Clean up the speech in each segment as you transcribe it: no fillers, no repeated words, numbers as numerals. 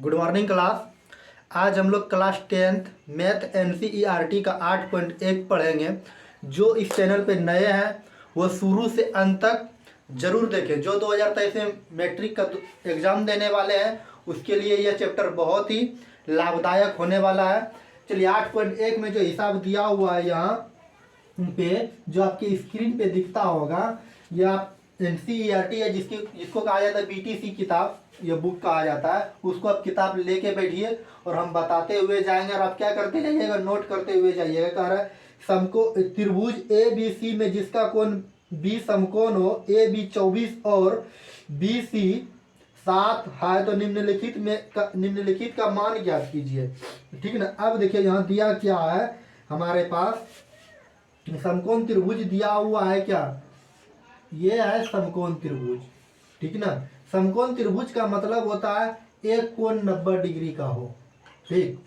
Good morning class. आज हम लोग क्लास 10th मैथ NCERT का 8.1 पढ़ेंगे। जो इस चैनल पे नए हैं वो शुरू से अंत तक जरूर देखें। जो 2023 में मैट्रिक का एग्ज़ाम देने वाले हैं उसके लिए यह चैप्टर बहुत ही लाभदायक होने वाला है। चलिए 8.1 में जो हिसाब दिया हुआ है यहाँ पे जो आपकी स्क्रीन पे दिखता होगा, यह NCERT है जिसको कहा जाता है BTC किताब, ये बुक कहा जाता है। उसको आप किताब लेके बैठिए और हम बताते हुए जाएंगे और आप क्या करते जाइएगा, नोट करते हुए जाइएगा। कह रहा है समको त्रिभुज ABC में जिसका कोण B समकोण हो, AB 24 और BC 7 है तो निम्नलिखित का मान ज्ञात कीजिए। ठीक है ना। अब देखिए यहाँ दिया क्या है, हमारे पास समकोण त्रिभुज दिया हुआ है। क्या ये है समकोण त्रिभुज। ठीक ना। समकोण त्रिभुज का मतलब होता है एक कोण 90 डिग्री का हो। ठीक।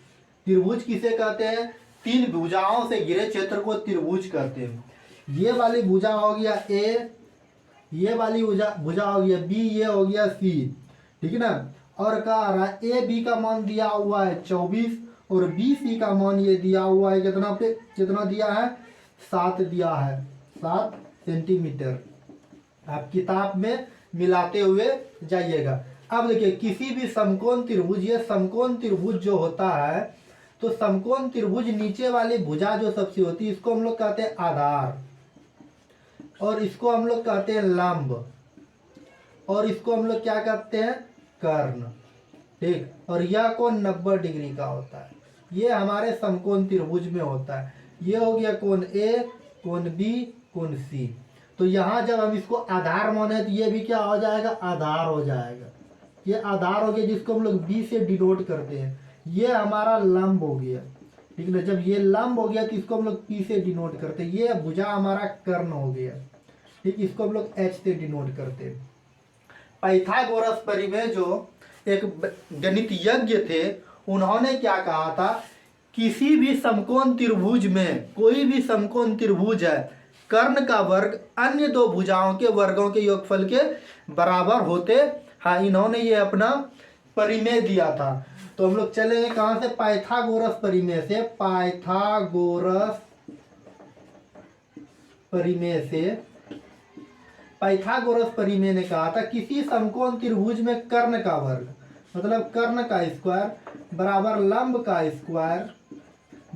त्रिभुज किसे कहते हैं? तीन भुजाओं से घिरे क्षेत्र को त्रिभुज कहते हैं। ये वाली भुजा हो गया A, ये वाली भुजा हो गया B, ये हो गया C। ठीक है ना। और कहा रहा है AB का मान दिया हुआ है 24 और BC का मान ये दिया हुआ है कितना दिया है? 7 दिया है, 7 सेंटीमीटर। आप किताब में मिलाते हुए जाइएगा। अब देखिए किसी भी समकोण त्रिभुज, ये समकोण त्रिभुज जो होता है तो समकोण त्रिभुज नीचे वाली भुजा जो सबसे होती है इसको हम लोग कहते हैं आधार, और इसको हम लोग कहते हैं लंब, और इसको हम लोग क्या कहते हैं? कर्ण। ठीक। और यह कोण 90 डिग्री का होता है। ये हमारे समकोण त्रिभुज में होता है। ये हो गया कोण A, कोण B, कोण C। तो यहाँ जब हम इसको आधार माने तो ये भी क्या हो जाएगा? आधार हो जाएगा। ये आधार हो गया जिसको हम लोग B से डिनोट करते हैं। ये हमारा लंब हो गया। ठीक है। जब ये लंब हो गया तो इसको हम लोग P से डिनोट करते हैं। ये भुजा हमारा कर्ण हो गया। ठीक। इसको हम लोग H से डिनोट करते हैं। पाइथागोरस परिमेय जो एक गणित यज्ञ थे, उन्होंने क्या कहा था? किसी भी समकोण त्रिभुज में, कोई भी समकोण त्रिभुज है, कर्ण का वर्ग अन्य दो भुजाओं के वर्गों के योगफल के बराबर होते हैं। इन्होंने ये अपना परिमेय दिया था। तो हम लोग चलेंगे कहां से? पाइथागोरस परिमेय से। पाइथागोरस परिमेय ने कहा था किसी समकोण त्रिभुज में कर्ण का वर्ग मतलब कर्ण का स्क्वायर बराबर लंब का स्क्वायर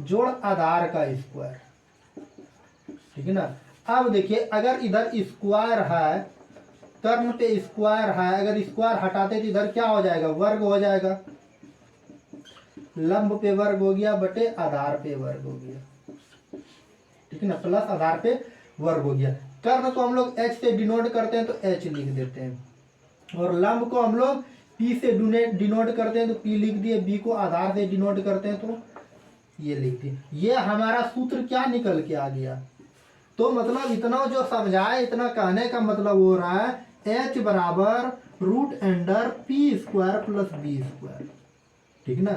जोड़ आधार का स्क्वायर। ठीक है ना। अब देखिए अगर इधर स्क्वायर है, कर्ण पे स्क्वायर है, अगर स्क्वायर हटाते तो इधर क्या हो जाएगा? वर्ग हो जाएगा। लंब पे वर्ग हो गया बटे आधार पे वर्ग हो गया। ठीक है ना। प्लस आधार पे वर्ग हो गया। कर्ण को हम लोग H से डिनोट करते हैं तो H लिख देते हैं, और लंब को हम लोग P से डिनोट करते हैं तो P लिख दिए, B को आधार से डिनोट करते हैं तो ये लिख दिए। ये हमारा सूत्र क्या निकल के आ गया? तो मतलब इतना जो समझाए, इतना कहने का मतलब हो रहा है H बराबर √P² प्लस B²। ठीक ना।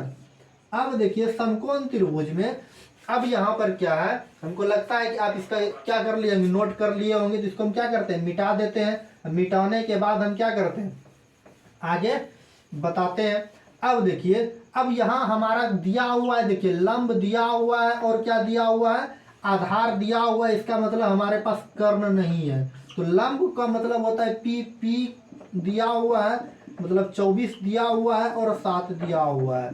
अब देखिए समकोण त्रिभुज में अब यहाँ पर क्या है, हमको लगता है कि आप इसका क्या कर लिए, नोट कर लिए होंगे। तो इसको हम क्या करते हैं? मिटा देते हैं। मिटाने के बाद हम क्या करते हैं? आगे बताते हैं। अब देखिए अब यहाँ हमारा दिया हुआ है, देखिए लंब दिया हुआ है और क्या दिया हुआ है? आधार दिया हुआ है। इसका मतलब हमारे पास कर्ण नहीं है। तो लंब का मतलब होता है P दिया हुआ है, मतलब 24 दिया हुआ है और 7 दिया हुआ है।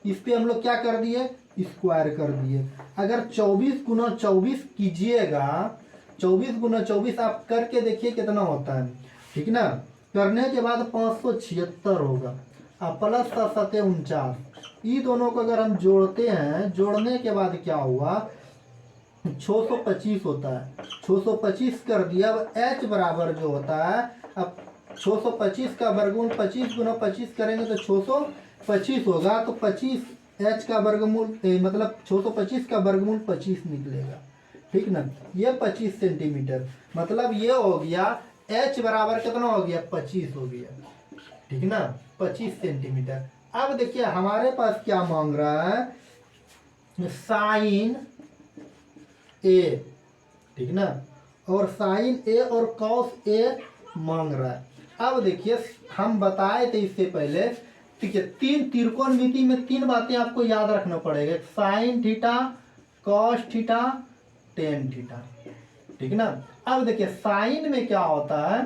इस पे हम लोग क्या कर दिए? स्क्वायर कर दिए। अगर 24 गुना 24 कीजिएगा, 24 गुना 24 आप करके देखिए कितना होता है। ठीक ना। करने के बाद 576 होगा और प्लस 7 49। ये दोनों को अगर हम जोड़ते हैं, जोड़ने के बाद क्या हुआ? 625 होता है। 625 कर दिया। अब H बराबर जो होता है, अब 625 का वर्गमूल 25 गुना 25 करेंगे तो 625 होगा। तो 25 H का वर्गमूल मतलब 625 का वर्गमूल 25 निकलेगा। ठीक ना। ये 25 सेंटीमीटर, मतलब ये हो गया H बराबर कितना हो गया? 25 हो गया। ठीक ना। 25 सेंटीमीटर। अब देखिए हमारे पास क्या मांग रहा है? Sine A। ठीक ना। और साइन A और कॉस A मांग रहा है। अब देखिए हम बताए थे इससे पहले ठीक है, तीन त्रिकोणमिति में तीन बातें आपको याद रखना पड़ेगा, sine theta, cos theta, tan theta, ठीक है ना। अब देखिए साइन में क्या होता है,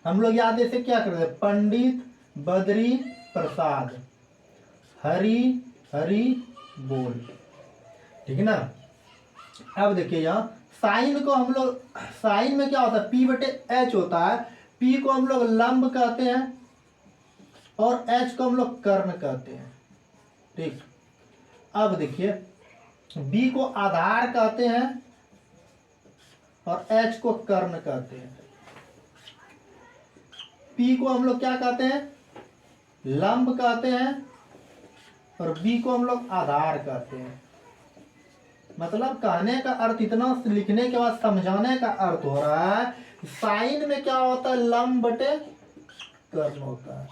हम लोग याद ऐसे क्या करते हैं, पंडित बद्री प्रसाद हरी हरी बोल, ठीक है ना। अब देखिए यहाँ साइन को हम लोग, साइन में क्या होता है, पी बटे एच होता है, पी को हम लोग लंब कहते हैं और एच को हम लोग कर्ण कहते हैं, ठीक। अब देखिए बी को आधार कहते हैं और एच को कर्ण कहते हैं, पी को हम लोग क्या कहते हैं, लंब कहते हैं और बी को हम लोग आधार कहते हैं। मतलब कहने का अर्थ, इतना लिखने के बाद समझाने का अर्थ हो रहा है, साइन में क्या होता है, लंब बटे कर्ण होता है,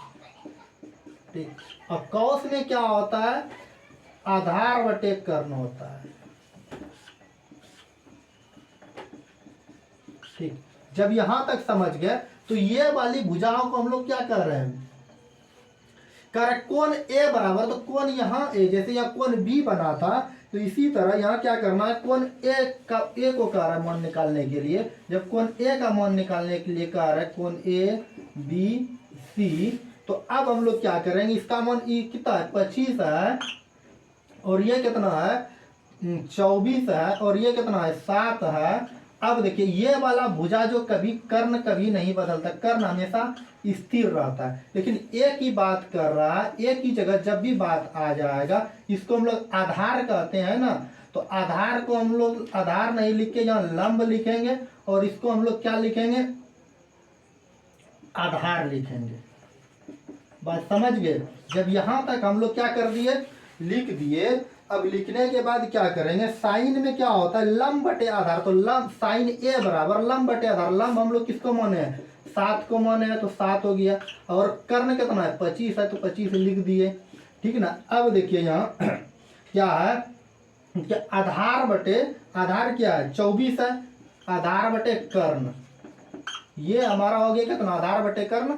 ठीक। और कॉस में क्या होता है, आधार बटे कर्ण होता है, ठीक। जब यहां तक समझ गए तो ये वाली भुजाओं को हम लोग क्या कर रहे हैं, कोण ए बराबर, तो कोण यहाँ ए, जैसे यहाँ कोण बी बना था तो इसी तरह यहाँ क्या करना है, कोण ए का, ए को कह रहा है मान निकालने के लिए, जब कोण ए का मान निकालने के लिए कह रहा है कोण ए बी सी, तो अब हम लोग क्या करेंगे, इसका मान ई कितना है, 25 है और ये कितना है 24 है और ये कितना है 7 है। अब देखिए ये वाला भुजा जो कभी कर्ण कभी नहीं बदलता, कर्ण हमेशा स्थिर रहता है, लेकिन एक ही बात कर रहा है, एक ही जगह जब भी बात आ जाएगा, इसको हम लोग आधार कहते हैं ना, तो आधार को हम लोग आधार नहीं लिख के यहाँ लंब लिखेंगे और इसको हम लोग क्या लिखेंगे, आधार लिखेंगे। बात समझ गए, जब यहां तक हम लोग क्या कर दिए, लिख दिए। अब लिखने के बाद क्या करेंगे, साइन में क्या होता है, लंब बटे आधार, तो लंब साइन ए बराबर लंब बटे आधार, लंब हम लोग किसको माने हैं, 7 को माने हैं तो 7 हो गया, और कर्ण कितना है 25 है तो 25 लिख दिए, ठीक ना। अब देखिए यहाँ क्या है, क्या आधार बटे, आधार क्या है 24 है, आधार बटे कर्ण, ये हमारा हो गया कितना, आधार बटे कर्ण,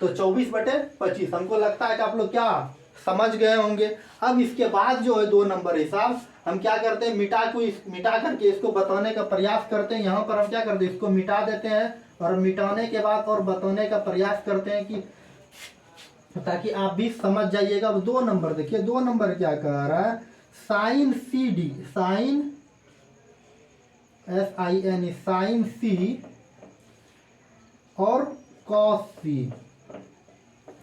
तो 24 बटे 25। हमको लगता है कि आप लोग क्या समझ गए होंगे। अब इसके बाद जो है 2 नंबर हिसाब हम क्या करते हैं, मिटा करके इसको बताने का प्रयास करते हैं। यहाँ पर हम क्या करते हैं, इसको मिटा देते हैं और मिटाने के बाद और बताने का प्रयास करते हैं कि ताकि आप भी समझ जाइएगा। अब 2 नंबर देखिए, 2 नंबर क्या कह रहा है, sine C D, sine SIN sine C और कॉस सी,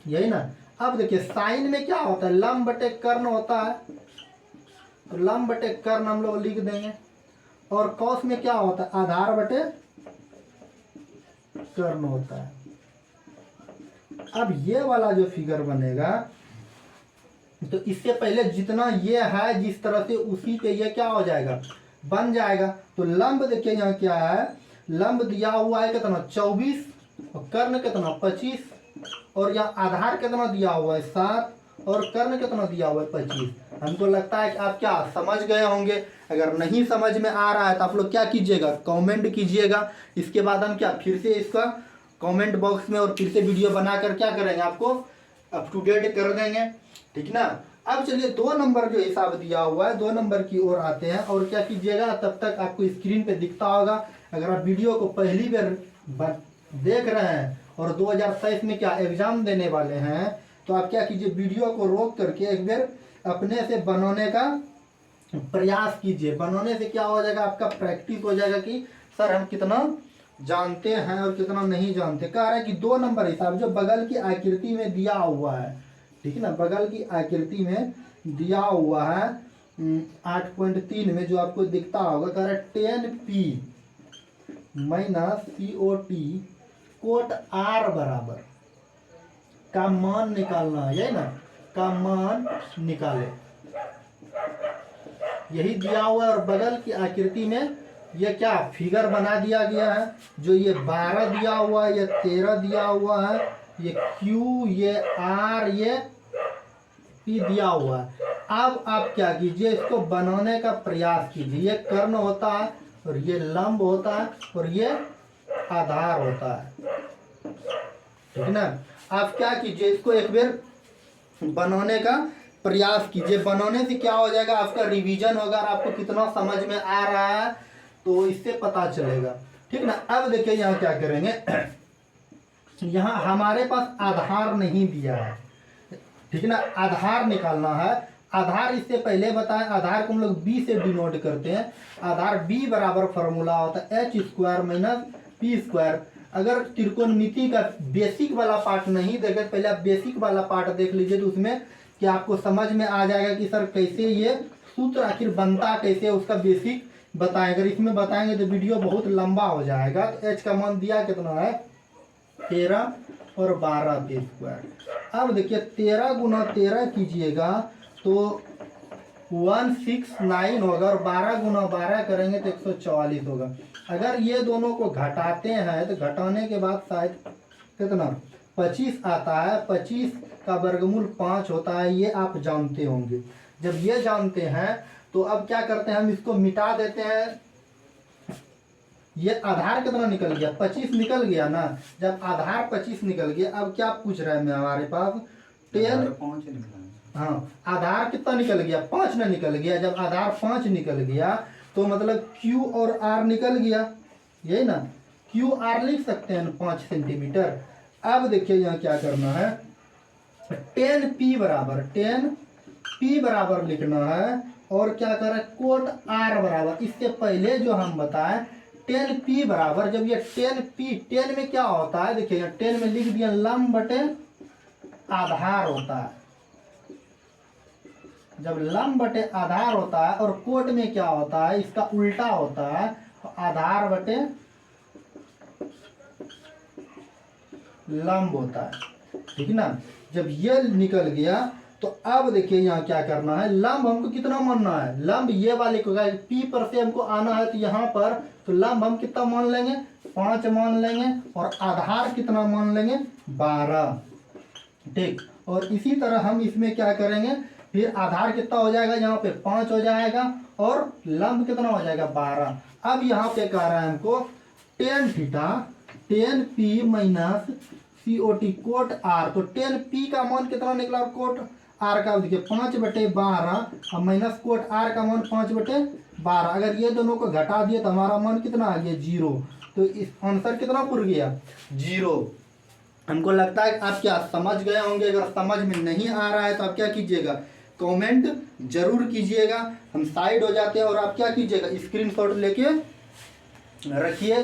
यही ना। अब देखिए साइन में क्या होता है, लंब बटे कर्ण होता है, तो लंब बटे कर्ण हम लोग लिख देंगे, और कॉस में क्या होता है, आधार बटे कर्ण होता है। अब ये वाला जो फिगर बनेगा, तो इससे पहले जितना ये है जिस तरह से उसी पे ये क्या हो जाएगा, बन जाएगा। तो लंब देखिए यहाँ क्या है, लंब दिया हुआ है कितना 24 और कर्ण कितना 25, और यहाँ आधार कितना दिया हुआ है 7 और कर्ण कितना दिया हुआ है 25। हमको लगता है कि आप क्या समझ गए होंगे। अगर नहीं समझ में आ रहा है तो आप लोग क्या कीजिएगा, कमेंट कीजिएगा। इसके बाद हम क्या फिर से इसका कमेंट बॉक्स में और फिर से वीडियो बनाकर क्या करेंगे, आपको अप टू डेट कर देंगे, ठीक ना। अब चलिए 2 नंबर जो हिसाब दिया हुआ है 2 नंबर की ओर आते हैं, और क्या कीजिएगा, तब तक आपको स्क्रीन पे दिखता होगा। अगर आप वीडियो को पहली बार देख रहे हैं और 2023 में क्या एग्जाम देने वाले हैं, तो आप क्या कीजिए, वीडियो को रोक करके एक बार अपने से बनाने का प्रयास कीजिए। बनाने से क्या हो जाएगा, आपका प्रैक्टिस हो जाएगा कि सर हम कितना जानते हैं और कितना नहीं जानते। कह रहा है कि 2 नंबर हिसाब जो बगल की आकृति में दिया हुआ है, ठीक है ना, बगल की आकृति में दिया हुआ है 8.3 में जो आपको दिखता होगा, कह रहा है 10P - COT कोट R बराबर का मान निकालना है, यही ना, का मान निकाले, यही दिया हुआ है। और बगल की आकृति में ये क्या फिगर बना दिया गया है, जो ये 12 दिया हुआ है, ये 13 दिया हुआ है, ये Q, ये R, ये P दिया हुआ है। अब आप क्या कीजिए, इसको बनाने का प्रयास कीजिए। ये कर्ण होता है और ये लंब होता है और ये आधार होता है, ठीक है ना। आप क्या कीजिए, इसको एक बार बनाने का प्रयास कीजिए। बनाने से क्या हो जाएगा, आपका रिवीजन होगा और आपको कितना समझ में आ रहा है तो इससे पता चलेगा, ठीक ना। अब देखिए यहाँ क्या करेंगे, यहाँ हमारे पास आधार नहीं दिया है, ठीक ना। आधार निकालना है। आधार इससे पहले बताएं, आधार को हम लोग बी से डिनोट करते हैं। आधार बी बराबर फॉर्मूला होता है H square minus P square. अगर त्रिकोणमिति का बेसिक वाला पार्ट नहीं देखे, पहले आप बेसिक वाला पार्ट देख लीजिए, तो उसमें कि आपको समझ में आ जाएगा कि सर कैसे ये सूत्र आखिर बनता कैसे, उसका बेसिक बताएं। अगर इसमें बताएंगे तो वीडियो बहुत लंबा हो जाएगा। तो एच का मान दिया कितना है 13 और 12 के स्क्वायर। अब देखिए 13 गुना 13 कीजिएगा तो 169 होगा और 12 गुना 12 करेंगे तो 144 होगा। अगर ये दोनों को घटाते हैं तो घटाने के बाद शायद कितना 25 आता है। 25 का वर्गमूल 5 होता है, ये आप जानते होंगे। जब ये जानते हैं तो अब क्या करते हैं, हम इसको मिटा देते हैं। ये आधार कितना निकल गया 25 निकल गया ना। जब आधार 25 निकल गया, अब क्या पूछ रहा है मैं हमारे पास 10। हाँ, आधार कितना निकल गया 5 ना निकल गया। जब आधार 5 निकल गया तो मतलब Q और R निकल गया, यही ना। Q R लिख सकते हैं 5 सेंटीमीटर। अब देखिए यहाँ क्या करना है, 10P बराबर लिखना है और क्या कर रहे हैं कोट R बराबर। इससे पहले जो हम बताएं 10P बराबर, जब ये 10 में क्या होता है, देखिए यहाँ 10 में लिख दिया लंब बटे आधार होता है। जब लंब बटे आधार होता है और कोट में क्या होता है, इसका उल्टा होता है, तो आधार बटे लंब होता है, ठीक ना। जब ये निकल गया तो अब देखिए यहाँ क्या करना है, लंब हमको कितना मानना है, लंब ये वाले को P पर से हमको आना है तो यहाँ पर तो लंब हम कितना मान लेंगे 5 मान लेंगे और आधार कितना मान लेंगे 12, ठीक। और इसी तरह हम इसमें क्या करेंगे, फिर आधार कितना हो जाएगा यहाँ पे 5 हो जाएगा और लंब कितना हो जाएगा 12। अब यहाँ पे कह रहा है हमको tan theta 10P minus COT cot R। तो 10P का मान कितना निकला और कोट R का देखिए 5/12 और माइनस कोट R का मान 5/12। अगर ये दोनों को घटा दिए तो हमारा मान कितना आ गया 0। तो इस आंसर कितना पुर गया 0। हमको लगता है आप क्या समझ गए होंगे। अगर समझ में नहीं आ रहा है तो आप क्या कीजिएगा कमेंट जरूर कीजिएगा। हम साइड हो जाते हैं और आप क्या कीजिएगा स्क्रीनशॉट लेके रखिए।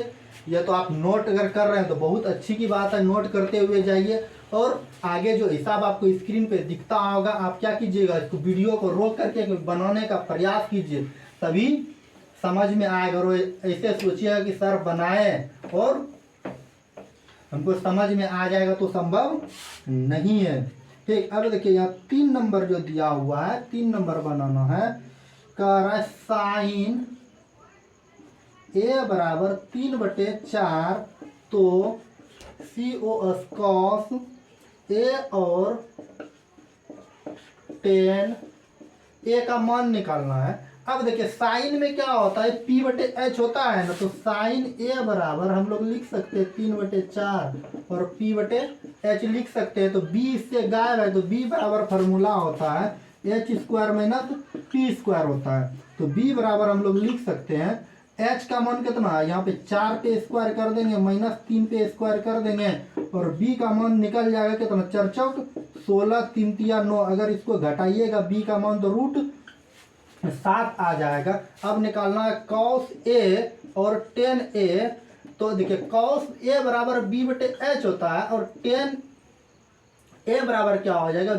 या तो आप नोट अगर कर रहे हैं तो बहुत अच्छी की बात है, नोट करते हुए जाइए और आगे जो हिसाब आपको स्क्रीन पे दिखता होगा आप क्या कीजिएगा इसको वीडियो को रोक करके बनाने का प्रयास कीजिए, तभी समझ में आएगा। और ऐसे सोचिएगा कि सर बनाए और हमको समझ में आ जाएगा तो संभव नहीं है, ठीक। अब देखिए यहाँ 3 नंबर जो दिया हुआ है 3 नंबर बनाना है। कह रहा है साइन A बराबर 3/4 तो COS कॉस A और tan A का मान निकालना है। अब देखिए साइन में क्या होता है P/H होता है ना, तो साइन A बराबर हम लोग लिख सकते हैं 3/4 और P/H लिख सकते हैं। तो B इससे गायब है तो B बराबर फार्मूला होता है H square minus P square होता है। तो B बराबर हम लोग लिख सकते हैं H का मान कितना है, यहाँ पे 4 पे स्क्वायर कर देंगे माइनस 3 पे स्क्वायर कर देंगे और B का मान निकल जाएगा कितना 4 चौक 16 3 तिया 9। अगर इसको घटाइएगा B का मान तो √7 आ जाएगा। अब निकालना है cos A और tan A। तो देखिए cos A बराबर B/H होता है और tan A बराबर क्या हो जाएगा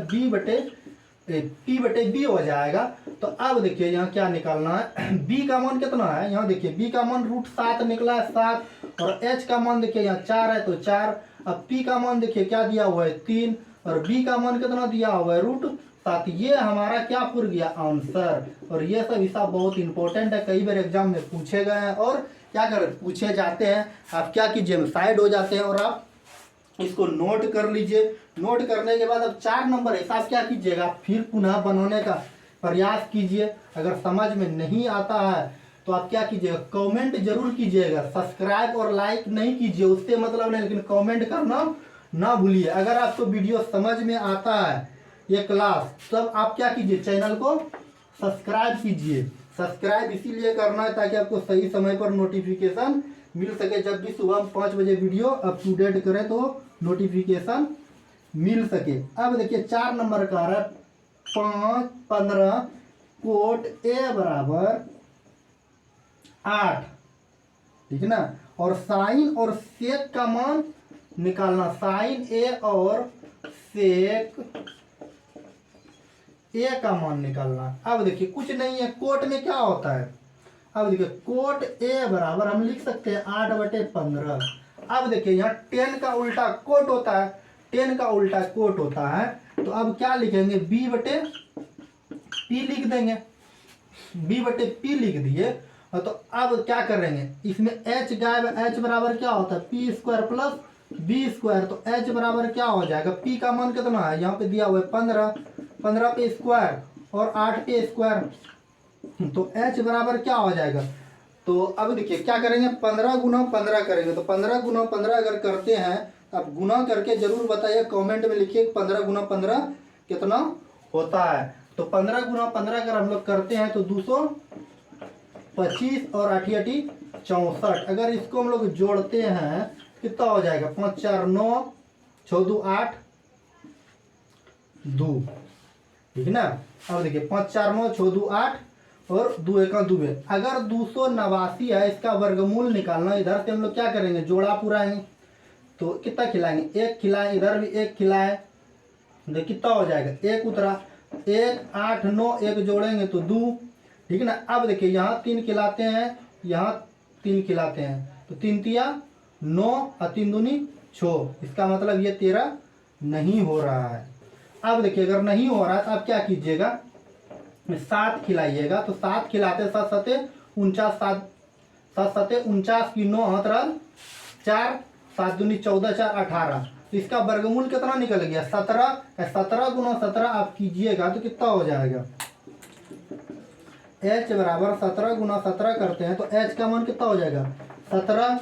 P/B हो जाएगा। तो अब देखिए यहाँ क्या निकालना है, B का मान कितना है, यहाँ देखिए B का मान √7 निकला है 7 और H का मान देखिए यहाँ 4 है तो 4। अब P का मान देखिए क्या दिया हुआ है 3 और B का मान कितना दिया हुआ है √7। ये हमारा क्या पुर गया आंसर। और ये सब हिसाब बहुत इंपॉर्टेंट है, कई बार एग्जाम में पूछे गए हैं और क्या कर पूछे जाते हैं। आप क्या कीजिए साइड हो जाते हैं और आप इसको नोट कर लीजिए। नोट करने के बाद अब 4 नंबर हिसाब क्या कीजिएगा फिर पुनः बनाने का प्रयास कीजिए। अगर समझ में नहीं आता है तो आप क्या कीजिएगा कमेंट जरूर कीजिएगा। सब्सक्राइब और लाइक नहीं कीजिए उससे मतलब नहीं, लेकिन कमेंट करना ना भूलिए। अगर आपको वीडियो समझ में आता है ये क्लास, तब आप क्या कीजिए, चैनल को सब्सक्राइब कीजिए। सब्सक्राइब इसीलिए करना है ताकि आपको सही समय पर नोटिफिकेशन मिल सके। जब भी सुबह 5 बजे वीडियो अप टू डेट करें तो नोटिफिकेशन मिल सके। अब देखिए 4 नंबर का आ रहा है 5, 15 कोट ए बराबर 8, ठीक है ना। और साइन और सेक का मान निकालना, साइन ए और सेक ए का मान निकालना। अब देखिए कुछ नहीं है, कोट में क्या होता है, अब देखिए कोट ए बराबर हम लिख सकते हैं 8/15। अब देखिए यहाँ 10 का उल्टा कोट होता है, 10 का उल्टा कोट होता है, तो अब क्या लिखेंगे, b/p लिख देंगे, b/p लिख दिए। और तो अब क्या करेंगे, इसमें h गायब, h बराबर क्या होता है p² प्लस b², तो h बराबर क्या हो जाएगा, p का मान कितना है, यहाँ पे दिया हुआ है 15, 15 पे स्क्वायर और 8 पे स्क्वायर, तो h बराबर क्या हो जाएगा। तो अब देखिए क्या करेंगे, 15 गुना 15 करेंगे, तो 15 गुना 15 अगर करते हैं, अब गुना करके जरूर बताइए, कमेंट में लिखिए 15 गुना 15 कितना होता है। तो 15 गुना 15 अगर हम लोग करते हैं तो 225 और 8 8 64। अगर इसको हम लोग जोड़ते हैं कितना हो जाएगा, 5 4 9, 6 2 8 2, ठीक है ना। अब देखिए 5 4 9, 6 2 8 और 2 1 2 है। अगर 289 है, इसका वर्गमूल निकालना, इधर से हम लोग क्या करेंगे, जोड़ा पुराएंगे, तो कितना खिलाएंगे, 1 खिलाएं, इधर भी 1 खिलाएं, तो कितना हो जाएगा, 1 उतरा, 1 8 9, 1 जोड़ेंगे तो 2, ठीक है ना। अब देखिए यहाँ 3 खिलाते हैं, यहाँ 3 खिलाते हैं, तो 3 तिया 9 और 3 दूनी 6, इसका मतलब ये 13 नहीं हो रहा है। अब देखिए अगर नहीं हो रहा है तो आप क्या कीजिएगा, 7 खिलाइएगा, तो 7 खिलाते 7 7 49, 7 7 49 की 9 हाथ रहा 4, 7 दूनी 14 4 18, तो इसका वर्गमूल कितना निकल गया, 17। 17 गुना 17 आप कीजिएगा तो कितना हो जाएगा, h बराबर 17 गुना 17 करते हैं तो h का मान कितना हो जाएगा, 17,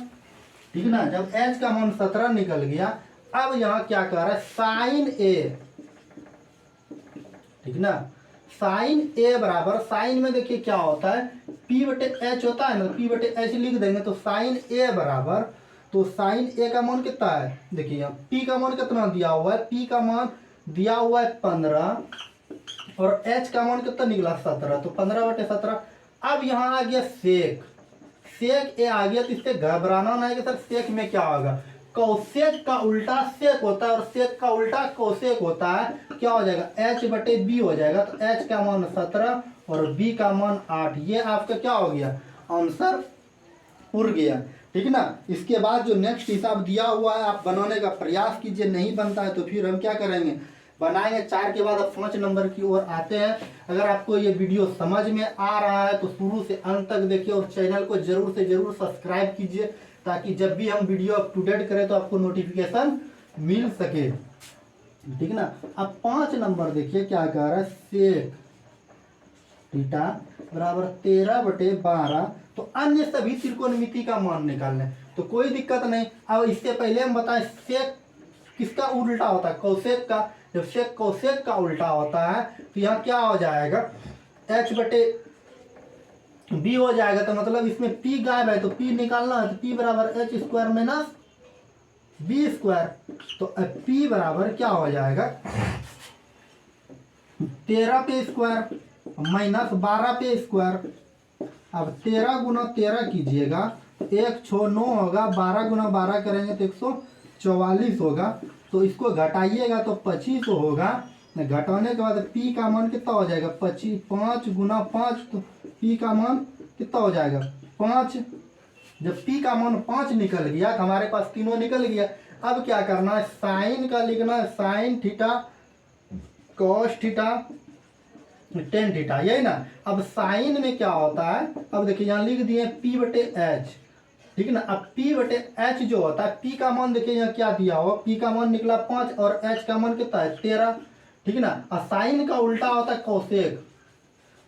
ठीक है ना। जब h का मान 17 निकल गया, अब यहाँ क्या कर रहा है, साइन ए, ठीक ना, साइन ए बराबर, साइन में देखिए क्या होता है, p/h होता है ना, p/h लिख देंगे, तो साइन ए बराबर, तो साइन ए का मान कितना है, देखिए यहाँ p का मान कितना दिया हुआ है, p का मान दिया हुआ है 15 और h का मान कितना निकला 17, तो 15/17। अब यहाँ आ गया सेक, सेक ए आ गया, तो इससे घबराना नहीं कि सर सेक में क्या होगा, कौसेक का उल्टा सेक होता है और सेक का उल्टा कौसेक होता है, क्या हो जाएगा, h/b हो जाएगा, तो h का मान 17 और b का मान 8, ये आपका क्या हो गया, आंसर उड़ गया, ठीक है ना। इसके बाद जो नेक्स्ट हिसाब दिया हुआ है आप बनाने का प्रयास कीजिए, नहीं बनता है तो फिर हम क्या करेंगे, बनाएंगे। 4 के बाद अब 5 नंबर की ओर आते हैं। अगर आपको ये वीडियो समझ में आ रहा है तो शुरू से अंत तक देखिए और चैनल को जरूर से जरूर सब्सक्राइब कीजिए, ताकि जब भी हम वीडियो अप टू डेट करें तो आपको नोटिफिकेशन मिल सके, ठीक है ना। अब 5 नंबर देखिए क्या कह रहा है, सेक थीटा बराबर 13/12, तो अन्य सभी त्रिकोणमिति का मान निकालना है, तो कोई दिक्कत नहीं। अब इससे पहले हम बताएं सेक किसका उल्टा होता है, कौसेक का। जब सेक कौसेक का उल्टा होता है तो यहाँ क्या हो जाएगा, h/b हो जाएगा, तो मतलब इसमें p गायब है तो p निकालना है, तो p बराबर h² माइनस b², तो p बराबर क्या हो जाएगा, 13 पे स्क्वायर माइनस 12 पे स्क्वायर। अब 13 गुना 13 कीजिएगा, 1 6 9 होगा, 12 गुना 12 करेंगे तो 144 होगा, तो इसको घटाइएगा तो 25 होगा। घटाने के बाद p का मान कितना हो जाएगा, 25, 5 गुना 5, तो p का मान कितना हो जाएगा 5। जब p का मान 5 निकल गया तो हमारे पास तीनों निकल गया। अब क्या करना है, साइन का लिखना है, sine theta cos theta tan theta, यही ना। अब साइन में क्या होता है, अब देखिए यहाँ लिख दिए p/h, ठीक है ना। अब p/h जो होता है, p का मान देखिए यहाँ क्या दिया हो, p का मान निकला 5 और h का मान कितना है 13, ठीक है ना। और साइन का उल्टा होता है कौसेक,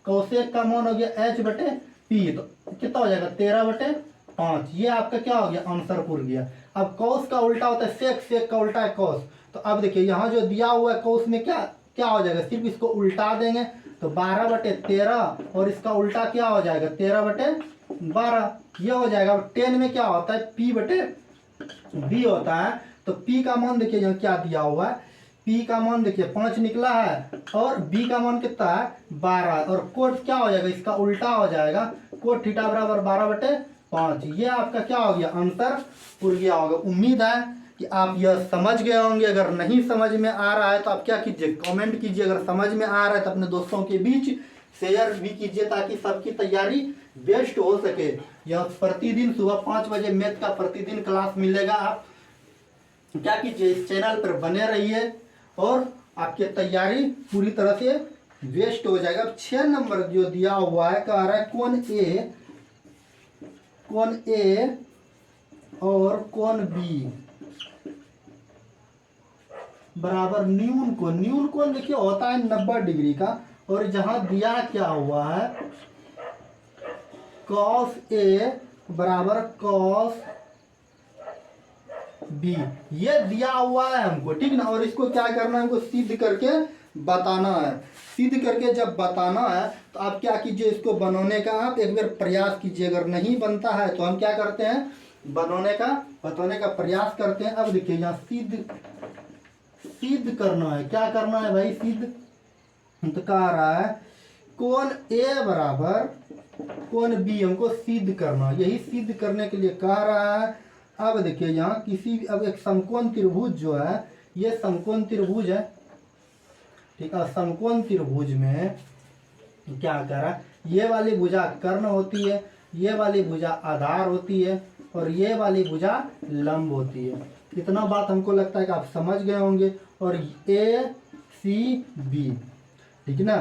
कौसेक का मान हो गया h/p, तो कितना हो जाएगा 13/5, ये आपका क्या हो गया, आंसर पूर गया। अब कौस का उल्टा होता है सेक, सेक का उल्टा है कौस, तो अब देखिए यहाँ जो दिया हुआ है कौस में क्या क्या हो जाएगा, सिर्फ इसको उल्टा देंगे तो 12/13 और इसका उल्टा क्या हो जाएगा 13/12, ये हो जाएगा। 10 में क्या होता है P/B होता है, तो P का मान देखिए यहाँ क्या दिया हुआ है, P का मान देखिए 5 निकला है और B का मान कितना है 12, और कोट क्या हो जाएगा इसका उल्टा हो जाएगा, कोट थीटा बराबर 12/5। ये आपका क्या हो गया, आंसर पूरा गया होगा। उम्मीद है कि आप यह समझ गए होंगे। अगर नहीं समझ में आ रहा है तो आप क्या कीजिए, कमेंट कीजिए। अगर समझ में आ रहा है तो अपने दोस्तों के बीच शेयर भी कीजिए ताकि सबकी तैयारी बेस्ट हो सके। यह प्रतिदिन सुबह 5 बजे मैथ का प्रतिदिन क्लास मिलेगा। आप क्या कीजिए, इस चैनल पर बने रहिए और आपकी तैयारी पूरी तरह से बेस्ट हो जाएगा। अब 6 नंबर जो दिया हुआ है, कह रहा है कोण ए और कोण बी बराबर न्यून कोण देखिए होता है 90 डिग्री का, और जहां दिया क्या हुआ है cos A बराबर cos B, ये दिया हुआ है हमको, ठीक ना। और इसको क्या करना है, हमको सिद्ध करके बताना है। सिद्ध करके जब बताना है तो आप क्या कीजिए, इसको बनाने का आप एक बार प्रयास कीजिए। अगर नहीं बनता है तो हम क्या करते हैं, बताने का प्रयास करते हैं। अब देखिए यहाँ सिद्ध करना है, क्या करना है भाई, सिद्ध तो कह रहा है कोण A बराबर कोण B हमको सिद्ध करना, यही सिद्ध करने के लिए कह रहा है। अब देखिए यहाँ अब एक समकोण त्रिभुज जो है, ये समकोण त्रिभुज है, ठीक है। समकोण त्रिभुज में क्या कर रहा है, ये वाली भुजा कर्ण होती है, ये वाली भुजा आधार होती है और ये वाली भुजा लंब होती है। इतना बात हमको लगता है कि आप समझ गए होंगे। और ACB, ठीक ना।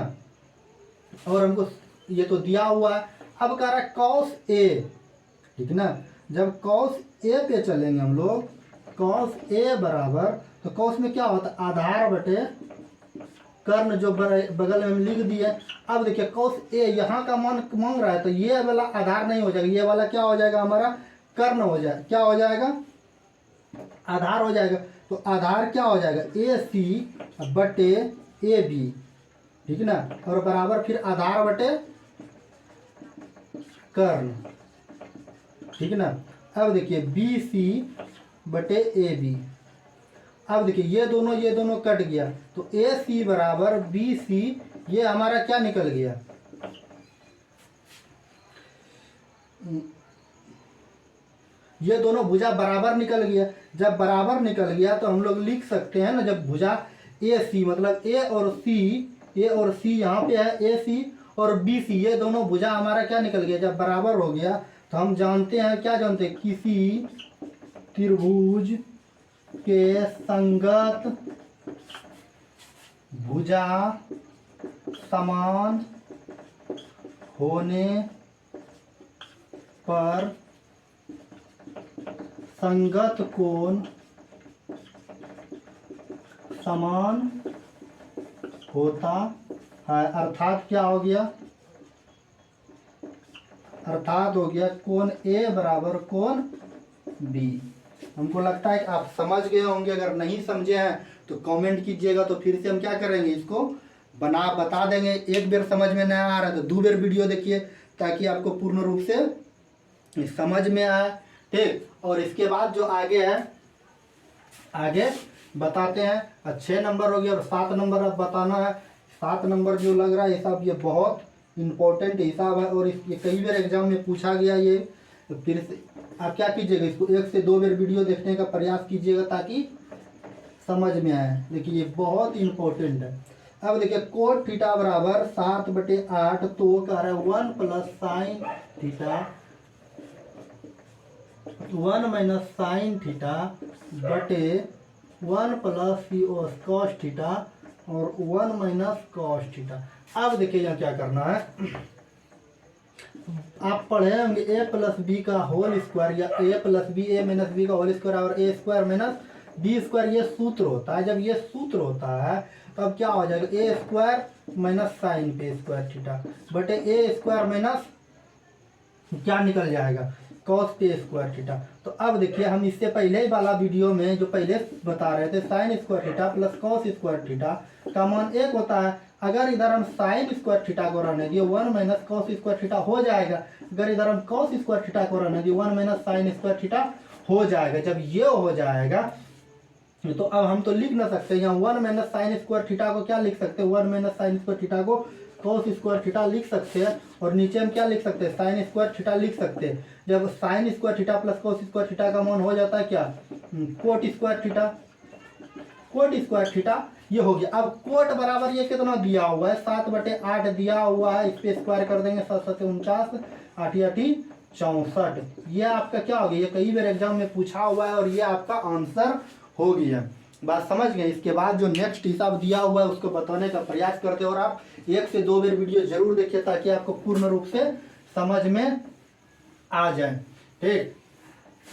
और हमको ये तो दिया हुआ है। अब कह रहा है cos A, ठीक ना। जब cos A पे चलेंगे हम लोग, cos A बराबर, तो cos में क्या होता है आधार बटे कर्ण, जो बगल में हम लिख दिए। अब देखिए cos A यहाँ का मान मांग रहा है, तो ये वाला आधार नहीं हो जाएगा, ये वाला क्या हो जाएगा हमारा कर्ण हो जाएगा, क्या हो जाएगा आधार हो जाएगा। तो आधार क्या हो जाएगा AC बटे AB, ठीक ना। और बराबर फिर आधार बटे कर्ण, ठीक ना। अब देखिए BC बटे AB, अब देखिए ये दोनों कट गया, तो AC बराबर BC, ये हमारा क्या निकल गया, ये दोनों भुजा बराबर निकल गया। जब बराबर निकल गया तो हम लोग लिख सकते हैं ना, जब भुजा AC मतलब A और C यहाँ पे है, AC और BC ये दोनों भुजा हमारा क्या निकल गया, जब बराबर हो गया तो हम जानते हैं, क्या जानते हैं, किसी त्रिभुज के संगत भुजा समान होने पर संगत कोण समान होता है। अर्थात क्या हो गया, अर्थात हो गया कोण A बराबर कोण B। हमको लगता है कि आप समझ गए होंगे। अगर नहीं समझे हैं तो कमेंट कीजिएगा, तो फिर से हम क्या करेंगे, इसको बता देंगे। एक बार समझ में नहीं आ रहा है तो 2 बार वीडियो देखिए ताकि आपको पूर्ण रूप से समझ में आए, ठीक। और इसके बाद जो आगे है, आगे बताते हैं। 6 नंबर हो गया और 7 नंबर अब बताना है। 7 नंबर जो लग रहा है हिसाब, ये बहुत इम्पोर्टेंट हिसाब है और ये कई बार एग्जाम में पूछा गया। ये तो फिर से आप क्या कीजिएगा, इसको 1 से 2 बार वीडियो देखने का प्रयास कीजिएगा ताकि समझ में आए। देखिए ये बहुत इम्पोर्टेंट है। अब देखिए कोट थीटा बराबर 7/8, तो कह रहा है 1 + sin थीटा 1 - sin थीटा बटे 1 + cos थीटा और 1 - cos थीटा। अब देखिए यहाँ क्या करना है, आप पढ़े होंगे A + B का होल स्क्वायर या A + B A - B का होल स्क्वायर और A² - B स्क्वायर, ये सूत्र होता है। जब ये सूत्र होता है तो अब क्या हो जाएगा, A² - sin पे स्क्वायर थीटा बटे A² क्या निकल जाएगा कॉस पे स्क्वायर थीटा। तो अब देखिए हम इससे पहले ही वाला वीडियो में जो पहले बता रहे थे sine square theta plus cos square theta का मान एक होता है। अगर इधर हम साइन स्क्वायर थीटा को रहने दिए 1 माइनस कॉस स्क्वायर थीटा हो जाएगा। अगर इधर हम कॉस स्क्वायर थीटा को रहने दिए 1 माइनस साइन स्क्वायर थीटा हो जाएगा। जब ये हो जाएगा तो अब हम तो लिख ना सकते यहाँ 1 माइनस साइन स्क्वायर थीटा को क्या लिख सकते हैं, 1 माइनस साइन स्क्वायर थीटा को कॉस स्क्वायर थीटा लिख सकते हैं। और नीचे हम क्या लिख सकते हैं, साइन स्क्वायर थीटा लिख सकते हैं। जब sine square theta plus cos square theta का मान हो जाता है क्या, coat square theta. Coat square theta ये हो गया। अब कोट बराबर ये कितना दिया हुआ है, 7/8 दिया हुआ है। इस पे स्क्वायर कर देंगे, 7 7 49, 8 8 64। ये आपका क्या हो गया, ये कई बार एग्जाम में पूछा हुआ है और ये आपका आंसर हो गया। बात समझ गए। इसके बाद जो नेक्स्ट हिसाब दिया हुआ है उसको बताने का प्रयास करते हैं और आप 1 से 2 बार वीडियो जरूर देखिए ताकि आपको पूर्ण रूप से समझ में आ जाए। ठीक,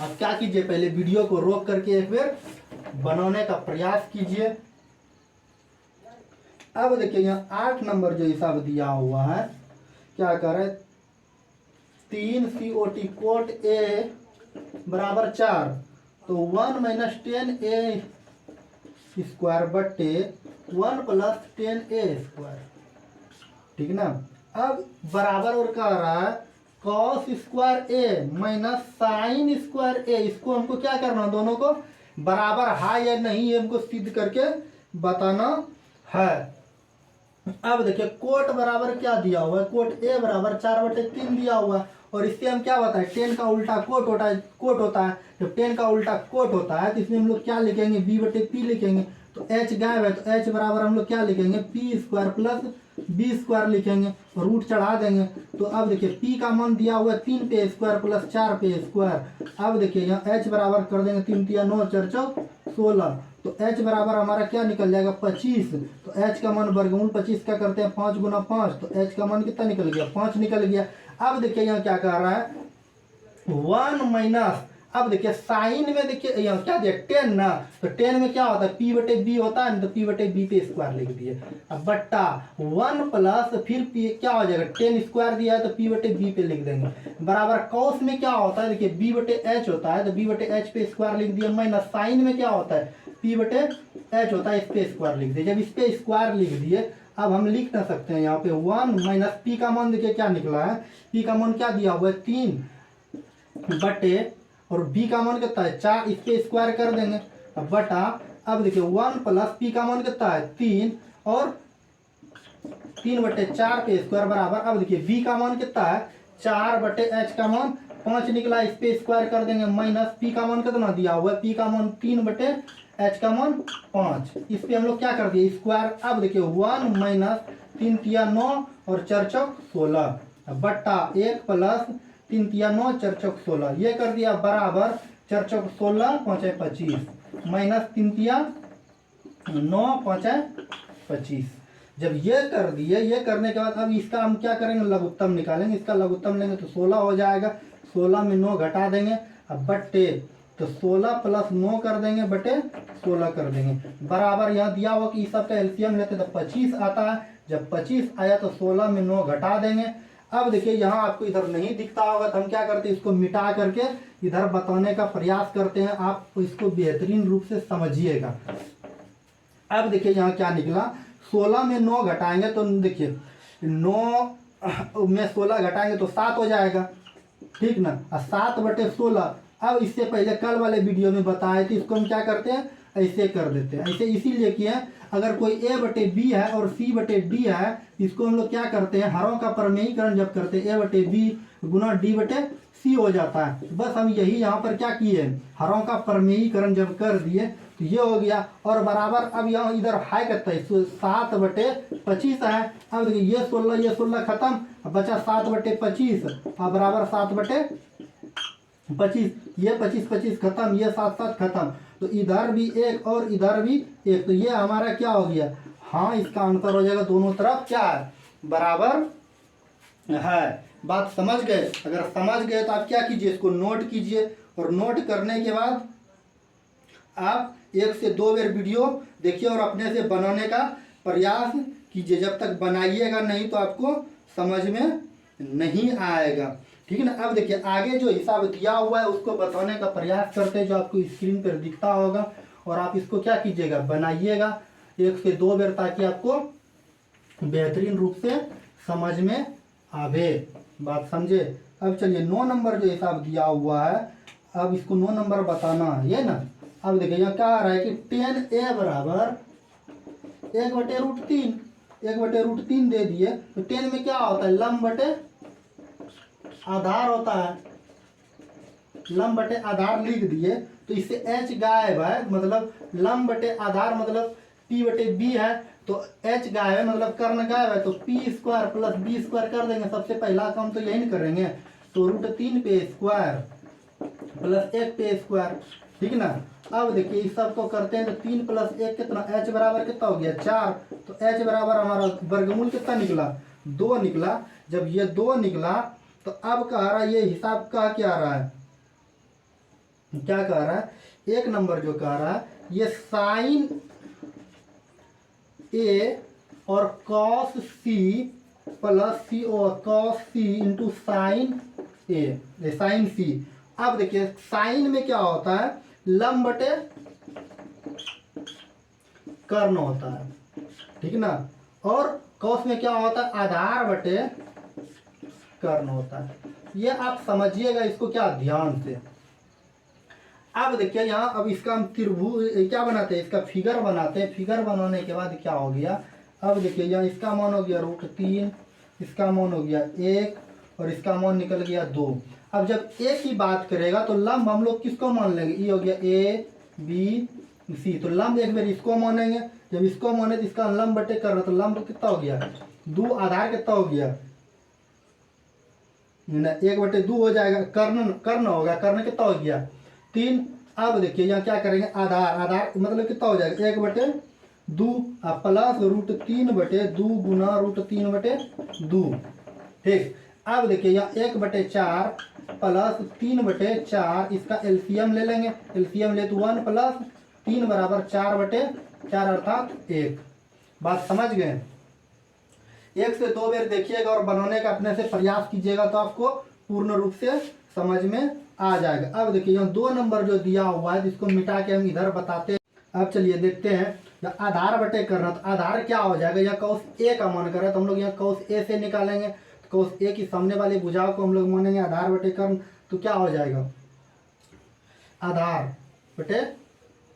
अब क्या कीजिए, पहले वीडियो को रोक करके एक बार बनाने का प्रयास कीजिए। अब देखिए यहाँ 8 नंबर जो हिसाब दिया हुआ है, क्या कर रहे, 3 COT कोट ए बराबर 4, तो 1 माइनस 10A स्क्वायर बट्टे 1 प्लस 10A स्क्वायर। ठीक ना। अब बराबर और कह रहा है कॉस स्क्वायर ए माइनस साइन स्क्वायर ए। इसको हमको क्या करना, दोनों को बराबर है या नहीं ये हमको सिद्ध करके बताना है। अब देखिए कोट बराबर क्या दिया हुआ है, कोट ए बराबर 4/3 दिया हुआ है। और इससे हम क्या होता है, 10 का उल्टा कोट होता है, कोट होता है। जब 10 का उल्टा कोट होता है तो इसमें हम लोग क्या लिखेंगे, b/p लिखेंगे। तो h गायब है तो h बराबर हम लोग क्या लिखेंगे, p square plus b square लिखेंगे, रूट चढ़ा देंगे। तो अब देखिए p का मान दिया हुआ है 3 पे स्क्वायर प्लस 4 पे स्क्वायर। अब देखिए यहाँ h बराबर कर देंगे 3 3 9 4 4 16। तो h बराबर हमारा क्या निकल जाएगा, 25। तो h का मान वर्गमूल 25 का करते हैं 5 गुना 5, तो h का मान कितना निकल गया, 5 निकल गया। अब देखिए यहाँ क्या कह रहा है, 1 माइनस, अब देखिए साइन में देखिए यहाँ क्या दिया 10 ना, तो 10 में क्या होता है p/b होता है, तो p/b पे स्क्वायर लिख दिए। अब बट्टा 1 प्लस फिर p क्या हो जाएगा, 10 स्क्वायर दिया है तो p/b पे लिख देंगे। बराबर कॉस में क्या होता है, देखिए b/h होता है तो b/h पे स्क्वायर लिख दिया। माइनस साइन में क्या होता है, p/h होता है, इस पे स्क्वायर लिख दिए। जब इस पे स्क्वायर लिख दिए अब हम लिख ना सकते हैं यहाँ पे 1 माइनस p का मान देखिए क्या निकला है, p का मान क्या दिया हुआ है 3 बटे और b का मान कितना है 4, इस पे स्क्वायर कर देंगे। अब बटा अब देखिए 1 प्लस p का मान कितना है 3 और 3/4 पे स्क्वायर बराबर। अब देखिए b का मान कितना है 4/h का मान 5 निकला, इस पे स्क्वायर कर देंगे। माइनस p का मान कितना दिया हुआ है, p का मान 3/h का मान 5, इस पे हम लोग क्या कर दिए स्क्वायर। अब देखिए 1 माइनस 3 3 9 और 4 4 16 बट्टा 1 प्लस 3 3 9 4 4 16, ये कर दिया बराबर 4 4 16 5 25 माइनस 3 3 9 5 25। जब ये कर दिए, ये करने के बाद अब इसका हम क्या करेंगे, लघुत्तम निकालेंगे। इसका लघुत्तम लेंगे तो 16 हो जाएगा, 16 में 9 घटा देंगे। अब बट्टे तो 16 प्लस 9 कर देंगे बटे 16 कर देंगे। बराबर यहाँ दिया हुआ कि इस सब का एलसीएम लेते तो 25 आता है। जब 25 आया तो 16 में 9 घटा देंगे। अब देखिए यहाँ आपको इधर नहीं दिखता होगा तो हम क्या करते हैं, इसको मिटा करके इधर बताने का प्रयास करते हैं, आप इसको बेहतरीन रूप से समझिएगा। अब देखिए यहाँ क्या निकला, 16 में 9 घटाएंगे तो देखिए 9 में 16 घटाएंगे तो 7 हो जाएगा, ठीक ना। और 7/16, अब इससे पहले कल वाले वीडियो में बताए थे, इसको हम क्या करते हैं ऐसे कर देते हैं। ऐसे इसीलिए किए, अगर कोई a/b है और c/d है, इसको हम लोग क्या करते हैं, हरों का प्रमेयीकरण जब करते हैं a/b गुना d/c हो जाता है। बस हम यही यहाँ पर क्या किए, हरों का प्रमेयीकरण जब कर दिए तो ये हो गया। और बराबर अब यहाँ इधर है कितना है 7/25 है। अब देखिए ये 16 खत्म, बचा 7/25 और बराबर 7/25, ये 25 खत्म, ये 7 खत्म। तो इधर भी एक और इधर भी एक, तो ये हमारा क्या हो गया, हाँ इसका आंसर हो जाएगा दोनों तरफ क्या है बराबर है। बात समझ गए? अगर समझ गए तो आप क्या कीजिए, इसको नोट कीजिए और नोट करने के बाद आप 1 से 2 बार वीडियो देखिए और अपने से बनाने का प्रयास कीजिए। जब तक बनाइएगा नहीं तो आपको समझ में नहीं आएगा। ठीक है ना। अब देखिए आगे जो हिसाब दिया हुआ है उसको बताने का प्रयास करते हैं, जो आपको स्क्रीन पर दिखता होगा, और आप इसको क्या कीजिएगा, बनाइएगा 1 से 2 बार, ताकि आपको बेहतरीन रूप से समझ में आवे। बात समझे। अब चलिए 9 नंबर जो हिसाब दिया हुआ है, अब इसको 9 नंबर बताना है, ये ना। अब देखिए यहाँ क्या आ रहा है कि 10a बराबर 1/√3, 1/√3 दे दिए। तो 10 में क्या होता है, लंब बटे आधार होता है, लंब बटे आधार लिख दिए। तो इससे h गायब है, मतलब लंब बटे आधार मतलब p/b है, तो h गायब है मतलब कर्ण गायब है, तो p² + b² कर देंगे। सबसे पहला काम तो यही करेंगे, तो √3 पे स्क्वायर + 1 पे स्क्वायर, ठीक ना। अब देखिए इस सब को करते हैं, तो 3 + 1 कितना, h बराबर कितना हो गया 4। तो h बराबर हमारा वर्गमूल कितना निकला, 2 निकला। जब ये 2 निकला तो अब कह रहा है, ये हिसाब का क्या आ रहा है, क्या कह रहा है, 1 नंबर जो कह रहा है, ये साइन ए और कॉस सी प्लस सी और कॉस सी इंटू साइन ए, साइन सी। अब देखिए साइन में क्या होता है, लंब बटे कर्ण होता है, ठीक ना। और कॉस में क्या होता है, आधार बटे कर्ण होता है। ये आप समझिएगा इसको क्या ध्यान से। अब देखिए यहाँ, अब इसका हम त्रिभुज क्या बनाते हैं, इसका फिगर बनाते हैं। फिगर बनाने के बाद क्या हो गया, अब देखिए यहाँ इसका मान हो गया √3, इसका मान हो गया 1, और इसका मान निकल गया 2। अब जब ए की बात करेगा तो लंब हम लोग किसको मान लेंगे, ये हो गया ABC, तो लंब एक बार इसको मानेंगे। जब इसको माने तो इसका लंब बटे कर रहा, तो लंब कितना हो गया 2, आधार कितना हो गया 1/2 हो जाएगा, कर्ण कर्ण होगा, कर्ण कितना हो गया 3। अब देखिए यहाँ क्या करेंगे, आधार आधार मतलब कितना हो जाएगा 1/2 प्लस √3/2 गुना √3/2, ठीक। अब देखिए यहाँ 1/4 प्लस 3/4, इसका एलसीएम ले लेंगे। एलसीएम ले तो 1 + 3 बराबर 4/4 अर्थात 1। बात समझ गए। 1 से 2 बार देखिएगा और बनाने का अपने से प्रयास कीजिएगा, तो आपको पूर्ण रूप से समझ में आ जाएगा। अब देखिए यहाँ 2 नंबर जो दिया हुआ है, जिसको मिटा के हम इधर बताते हैं। अब चलिए देखते हैं, आधार बटे करना, तो आधार क्या हो जाएगा, या कॉस ए का मान कर रहा है, तो हम लोग यहाँ कॉस ए से निकालेंगे। तो कॉस ए की सामने वाली भुजाओं को हम लोग मानेंगे आधार बटे कर्ण, तो क्या हो जाएगा आधार बटे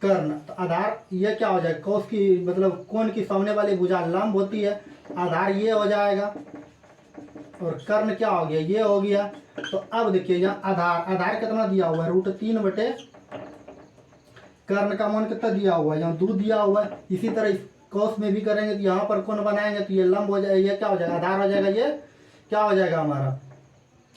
कर्ण। तो आधार ये क्या हो जाएगा, कॉस की मतलब कोण की सामने वाली भुजा लंब होती है, आधार ये हो जाएगा, और कर्ण क्या हो गया, ये हो गया। तो अब देखिए यहाँ आधार आधार कितना दिया हुआ है, √3 बटे कर्ण का मान कितना दिया हुआ है, यहाँ 2 दिया हुआ है। इसी तरह इस कॉस में भी करेंगे, तो यहाँ पर कोण बनाएंगे तो ये लंब हो जाएगा, ये क्या हो जाएगा आधार हो जाएगा, ये क्या हो जाएगा हमारा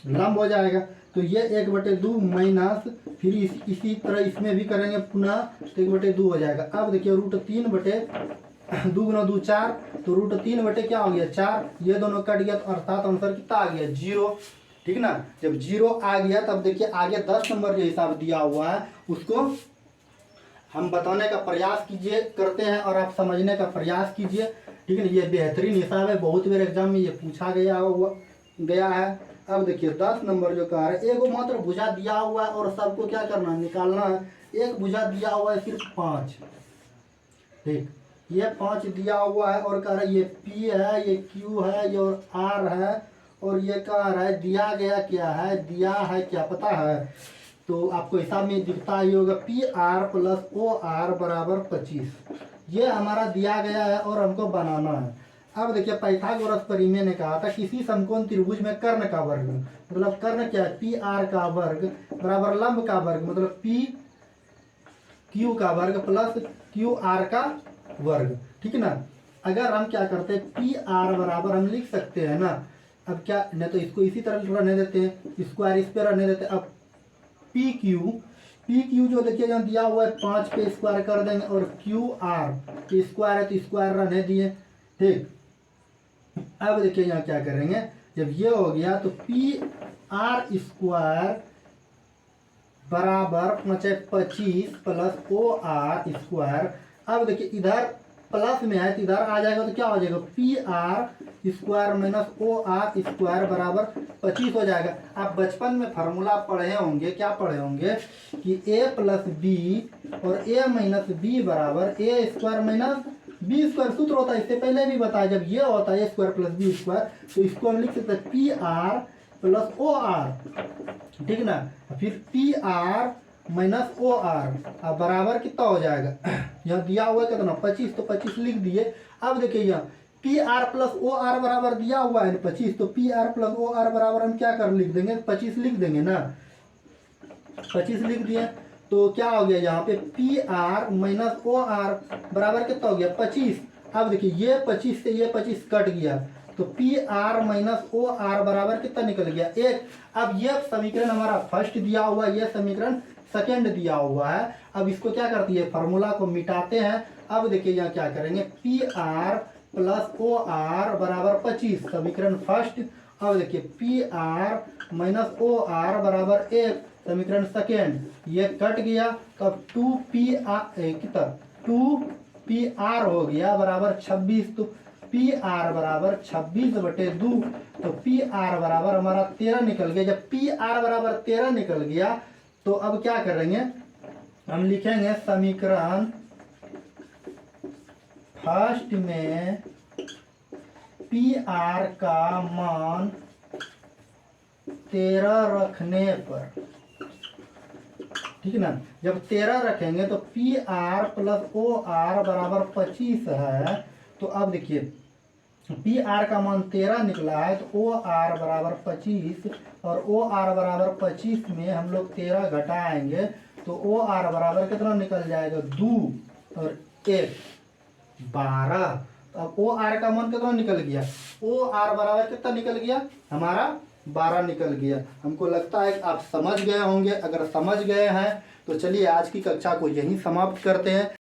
लंब हो जाएगा। तो ये 1/2 माइनस, फिर इसी तरह इसमें भी करेंगे पुनः, तो 1/2 हो जाएगा। अब देखिए √3/2 गुना 2 4, तो √3 बटे क्या हो गया 4, ये दोनों कट गया, तो अर्थात आंसर कितना आ गया 0, ठीक ना। जब 0 आ गया तब देखिए आगे 10 नंबर जो हिसाब दिया हुआ है उसको हम बताने का प्रयास कीजिए, करते हैं, और आप समझने का प्रयास कीजिए, ठीक है ना। ये बेहतरीन हिसाब है, बहुत बार एग्जाम में ये पूछा गया है। अब देखिए 10 नंबर जो कह रहा है, एगो मात्र भुजा दिया हुआ है और सबको क्या करना है, निकालना है। एक भुजा दिया हुआ है सिर्फ 5, ठीक, ये 5 दिया हुआ है, और कह रहा है ये P है, ये Q है, ये और R है, और ये कह रहा है दिया गया क्या है, दिया है क्या पता है, तो आपको हिसाब में दिखता ही होगा, PR + OR बराबर 25, ये हमारा दिया गया है और हमको बनाना है। अब देखिए पाइथागोरस परिमेय ने कहा था किसी समकोण त्रिभुज में कर्ण का वर्ग, मतलब कर्ण क्या है PR का वर्ग बराबर लंब का वर्ग मतलब PQ का वर्ग प्लस QR का वर्ग, ठीक ना। अगर हम क्या करते हैं PR बराबर हम लिख सकते हैं ना, अब क्या नहीं तो इसको इसी तरह रहने देते हैं, स्क्वायर इस पे रहने देते हैं। अब PQ जो देखिए यहाँ दिया हुआ है 5 पे स्क्वायर कर देंगे, और QR स्क्वायर है तो स्क्वायर रहने दिए, ठीक। अब देखिए यहाँ क्या करेंगे, जब ये हो गया तो PR² बराबर 25 प्लस OR²। अब देखिए इधर प्लस में है तो इधर आ जाएगा, तो क्या हो जाएगा PR square minus O R square बराबर 25 हो जाएगा। आप बचपन में फार्मूला पढ़े होंगे, क्या पढ़े होंगे कि ए प्लस बी और ए माइनस बी बराबर ए स्क्वायर माइनस बी स्क्वायर सूत्र होता है। इससे पहले भी बताया, जब ये होता है A square plus B square तो इसको हम लिख सकते हैं P R plus O R, ठीक ना। फिर P R minus O R बराबर कितना हो जाएगा, यहाँ दिया हुआ है कितना 25, तो 25 लिख दिए। अब देखिए यहाँ P R plus O R बराबर दिया हुआ है 25, तो P R plus O R बराबर हम क्या कर लिख देंगे 25 लिख देंगे ना। 25 लिख दिए तो क्या हो गया यहाँ पे P R minus O R बराबर कितना हो गया 25। अब देखिए ये 25 से ये 25 कट गया तो P R minus O R बराबर कितना निकल गया 1। अब ये समीकरण हमारा फर्स्ट दिया हुआ है, ये समीकरण सेकेंड दिया हुआ है। अब इसको क्या करती है, फार्मूला को मिटाते हैं। अब देखिए यहाँ क्या करेंगे P R plus O R बराबर 25 समीकरण फर्स्ट। अब देखिए P R minus O R बराबर 1 समीकरण सेकेंड, ये कट गया। तो अब 2 पी आर हो गया बराबर 26, तो पी आर बराबर 26/2, तो पी आर बराबर हमारा 13 निकल गया। जब पी आर बराबर 13 निकल गया तो अब क्या करेंगे, हम लिखेंगे समीकरण फर्स्ट में पी आर का मान 13 रखने पर, ठीक ना। जब 13 रखेंगे तो P R plus O R बराबर 25 है। तो अब देखिए पी आर का मान 13 निकला है तो ओ आर बराबर 25, और ओ आर बराबर 25 में हम लोग 13 घटाएंगे तो ओ आर बराबर कितना निकल जाएगा 2 और 1 12। तो अब ओ आर का मान कितना निकल गया, ओ आर बराबर कितना निकल गया हमारा 12 निकल गया। हमको लगता है कि आप समझ गए होंगे। अगर समझ गए हैं तो चलिए आज की कक्षा को यहीं समाप्त करते हैं।